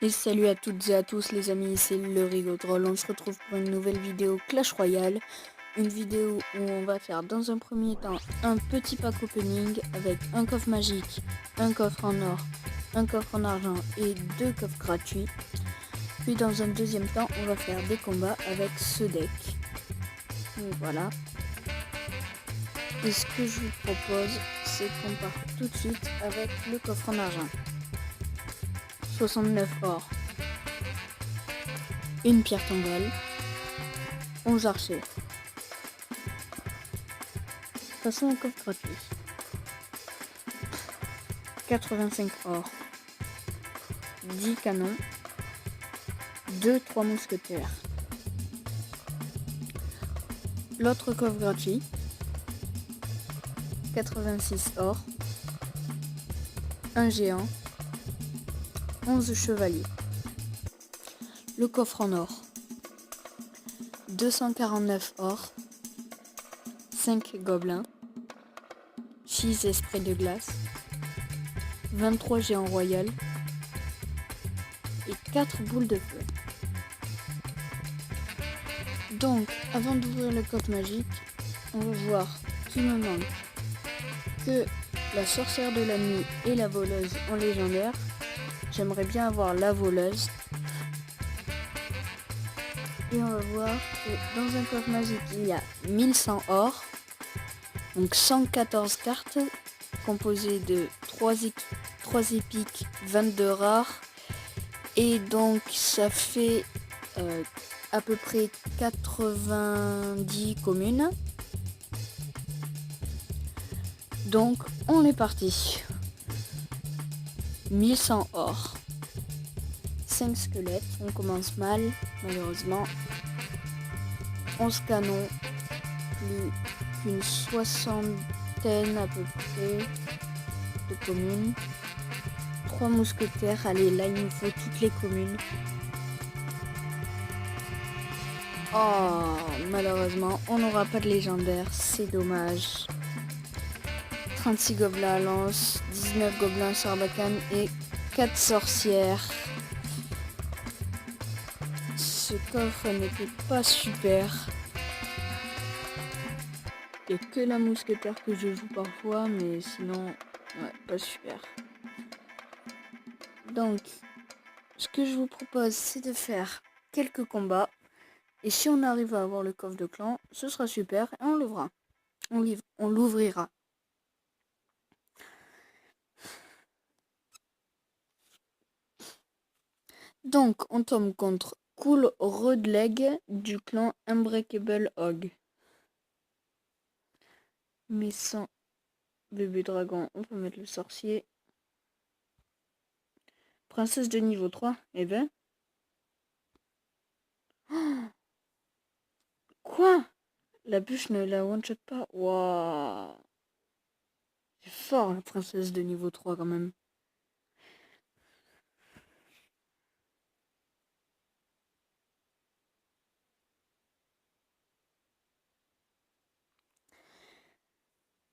Et salut à toutes et à tous les amis, c'est le Rigodroll. On se retrouve pour une nouvelle vidéo Clash Royale. Une vidéo où on va faire dans un premier temps un petit pack opening avec un coffre magique, un coffre en or, un coffre en argent et 2 coffres gratuits. Puis dans un deuxième temps, on va faire des combats avec ce deck. Donc voilà. Et ce que je vous propose, c'est qu'on parte tout de suite avec le coffre en argent. 69 or. Une pierre tombale, 11 archers. Passons au coffre gratuit. 85 or, 10 canons, 3 mousquetaires. L'autre coffre gratuit, 86 or, 1 géant, 11 chevaliers. Le coffre en or, 249 or, 5 gobelins, 6 esprits de glace, 23 géants royaux et 4 boules de feu. Donc, avant d'ouvrir le coffre magique, on va voir qu'il me manque que la sorcière de la nuit et la voleuse en légendaire. J'aimerais bien avoir la voleuse. Et on va voir que dans un coffre magique, il y a 1100 or. Donc 114 cartes composées de 3 épiques, 22 rares. Et donc ça fait à peu près 90 communes. Donc on est parti. 1100 or. 5 squelettes, on commence mal, malheureusement. 11 canons, plus qu'une soixantaine à peu près de communes. 3 mousquetaires, allez, là il nous faut toutes les communes. Oh, malheureusement, on n'aura pas de légendaire, c'est dommage. 36 gobelins à lance, 19 gobelins sarbacane et 4 sorcières. Ce coffre n'était pas super. Il n'y a que la mousquetaire que je joue parfois, mais sinon, ouais, pas super. Donc, ce que je vous propose, c'est de faire quelques combats. Et si on arrive à avoir le coffre de clan, ce sera super et on l'ouvrira. On l'ouvrira. Donc, on tombe contre Cool Rodleg du clan Unbreakable Hog. Mais sans bébé dragon, on peut mettre le sorcier. Princesse de niveau 3, eh ben. Oh, quoi? La bûche ne la one-shot pas? Waouh! C'est fort la princesse de niveau 3 quand même.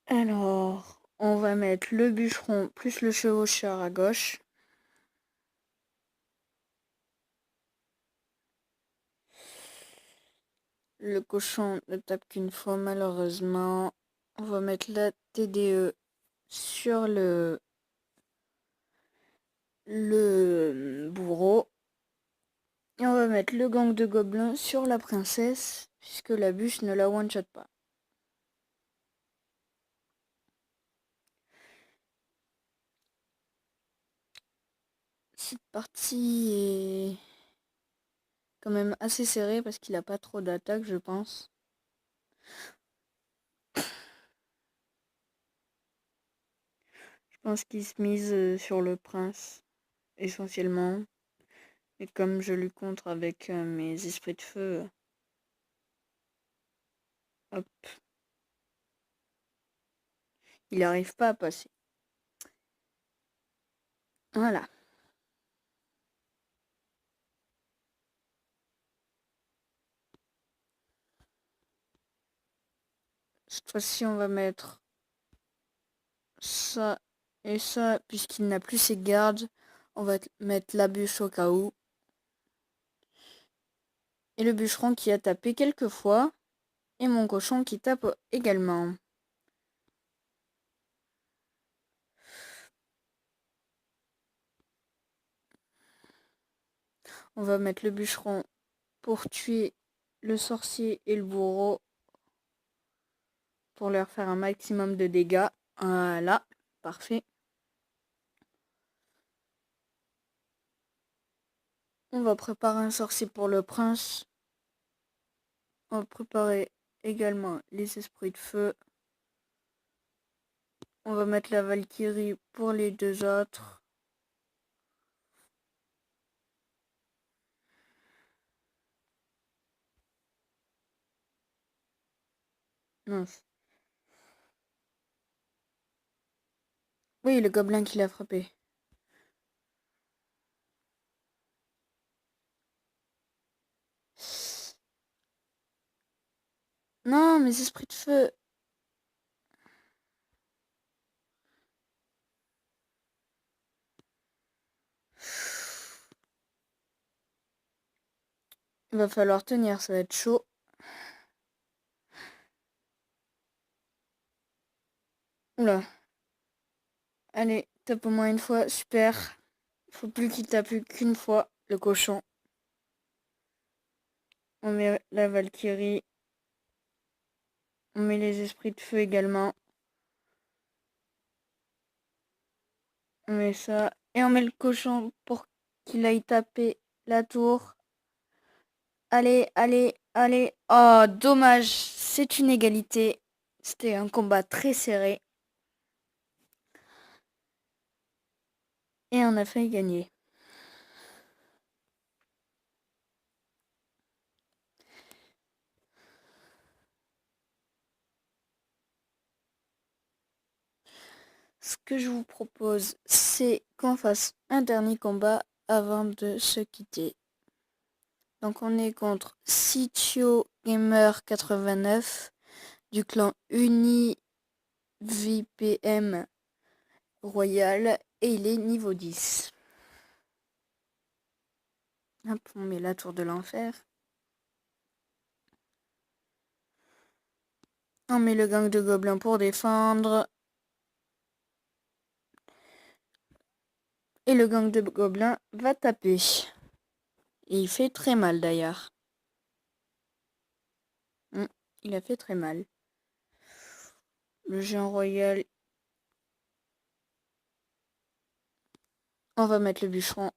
Alors, on va mettre le bûcheron plus le chevaucheur à gauche. Le cochon ne tape qu'une fois malheureusement. On va mettre la TDE sur le bourreau. Et on va mettre le gang de gobelins sur la princesse, puisque la bûche ne la one-shot pas. Cette partie est quand même assez serrée parce qu'il n'a pas trop d'attaque, je pense. Je pense qu'il se mise sur le prince, essentiellement. Et comme je lui contre avec mes esprits de feu, hop, il n'arrive pas à passer. Voilà. Cette fois-ci, on va mettre ça et ça, puisqu'il n'a plus ses gardes. On va mettre la bûche au cas où. Et le bûcheron qui a tapé quelques fois. Et mon cochon qui tape également. On va mettre le bûcheron pour tuer le sorcier et le bourreau. Pour leur faire un maximum de dégâts. Voilà, parfait. On va préparer un sorcier pour le prince. On va préparer également les esprits de feu. On va mettre la Valkyrie pour les deux autres. Mince. Oui, le gobelin qui l'a frappé. Non, mes esprits de feu. Il va falloir tenir, ça va être chaud. Oula. Allez, tape au moins une fois, super. Faut plus qu'il tape qu'une fois, le cochon. On met la Valkyrie. On met les esprits de feu également. On met ça. Et on met le cochon pour qu'il aille taper la tour. Allez, allez, allez. Oh, dommage. C'est une égalité. C'était un combat très serré. Et on a failli gagner. Ce que je vous propose, c'est qu'on fasse un dernier combat avant de se quitter. Donc on est contre Sitio Gamer 89 du clan UniVPM Royal et il est niveau 10. Hop, on met la tour de l'enfer. On met le gang de gobelins pour défendre. Et le gang de gobelins va taper. Et il fait très mal d'ailleurs. Il a fait très mal. Le géant royal. On va mettre le bûcheron.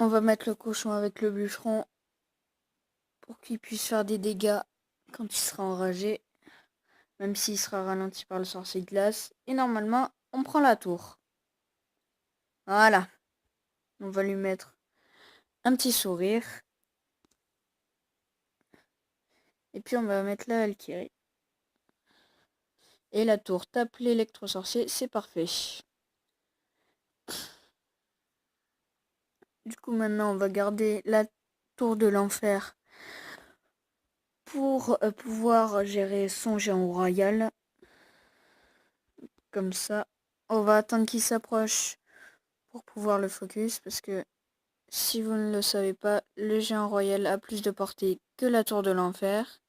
On va mettre le cochon avec le bûcheron pour qu'il puisse faire des dégâts quand il sera enragé, même s'il sera ralenti par le sorcier de glace. Et normalement, on prend la tour. Voilà. On va lui mettre un petit sourire. Et puis on va mettre la Valkyrie. Et la tour tape l'électro-sorcier, c'est parfait. Du coup maintenant on va garder la tour de l'enfer pour pouvoir gérer son géant royal. Comme ça. On va attendre qu'il s'approche pour pouvoir le focus. Parce que si vous ne le savez pas, le géant royal a plus de portée que la tour de l'enfer.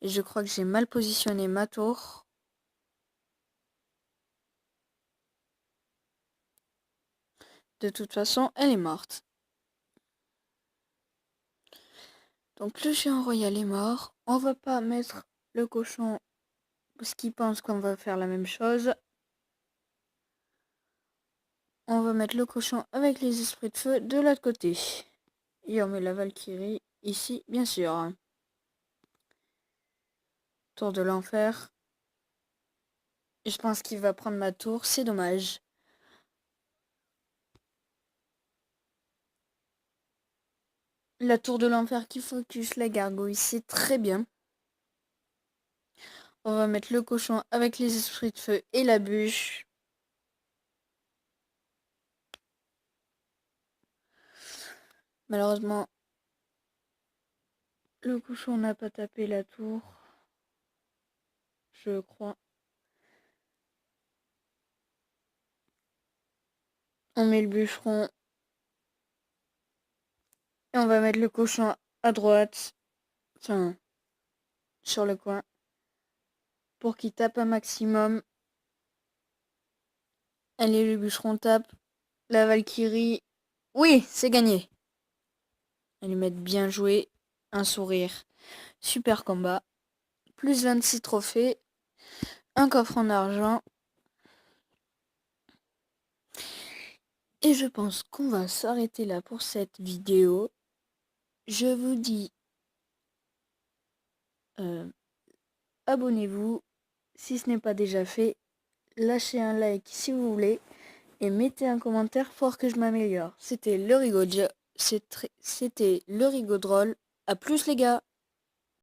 Et je crois que j'ai mal positionné ma tour. De toute façon, elle est morte. Donc le géant royal est mort. On va pas mettre le cochon parce qu'il pense qu'on va faire la même chose. On va mettre le cochon avec les esprits de feu de l'autre côté. Et on met la Valkyrie ici, bien sûr. Tour de l'enfer. Je pense qu'il va prendre ma tour, c'est dommage. La tour de l'enfer qui focus la gargouille, c'est très bien. On va mettre le cochon avec les esprits de feu et la bûche. Malheureusement, le cochon n'a pas tapé la tour. je crois. On met le bûcheron. Et on va mettre le cochon à droite. Enfin, sur le coin. Pour qu'il tape un maximum. Allez, le bûcheron tape. La Valkyrie. Oui, c'est gagné. Allez mettre bien joué. Un sourire. Super combat. Plus 26 trophées. Un coffre en argent. Et je pense qu'on va s'arrêter là pour cette vidéo. Je vous dis abonnez-vous si ce n'est pas déjà fait. Lâchez un like si vous voulez. Et mettez un commentaire pour que je m'améliore. C'était le Rigodrol. À plus les gars.